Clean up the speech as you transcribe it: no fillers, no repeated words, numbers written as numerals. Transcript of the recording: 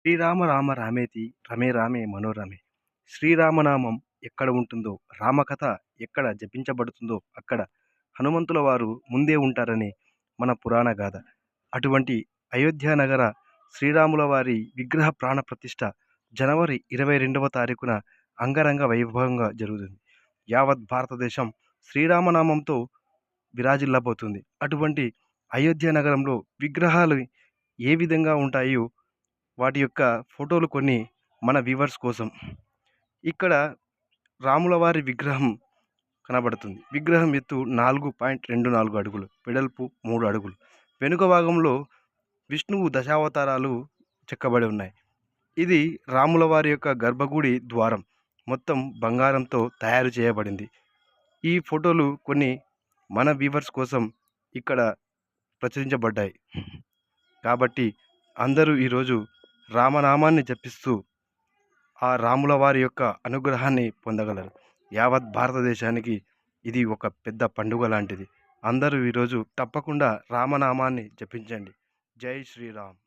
శ్రీరామ రామ రామేతి రమే రామే మనోరమే. శ్రీరామనామం ఎక్కడ ఉంటుందో, రామకథ ఎక్కడ జపించబడుతుందో అక్కడ హనుమంతుల వారు ముందే ఉంటారని మన పురాణ గాథ. అటువంటి అయోధ్య నగర శ్రీరాముల వారి విగ్రహ ప్రాణ ప్రతిష్ఠ జనవరి 22వ తారీఖున అంగరంగ వైభవంగా జరుగుతుంది. యావత్ భారతదేశం శ్రీరామనామంతో విరాజిల్లబోతుంది. అటువంటి అయోధ్య నగరంలో విగ్రహాలు ఏ విధంగా ఉంటాయో వాటి యొక్క ఫోటోలు కొన్ని మన వ్యూవర్స్ కోసం. ఇక్కడ రాముల వారి విగ్రహం కనబడుతుంది. విగ్రహం ఎత్తు 4.24 అడుగులు, వెడల్పు 3 అడుగులు. వెనుక భాగంలో విష్ణువు దశావతారాలు చెక్కబడి ఉన్నాయి. ఇది రాముల వారి యొక్క గర్భగుడి ద్వారం. మొత్తం బంగారంతో తయారు చేయబడింది. ఈ ఫోటోలు కొన్ని మన వ్యూవర్స్ కోసం ఇక్కడ ప్రచురించబడ్డాయి. కాబట్టి అందరూ ఈరోజు రామనామాన్ని జపిస్తూ ఆ రాముల వారి యొక్క అనుగ్రహాన్ని పొందగలరు. యావత్ భారతదేశానికి ఇది ఒక పెద్ద పండుగ లాంటిది. అందరూ ఈరోజు తప్పకుండా రామనామాన్ని జపించండి. జై శ్రీరామ్.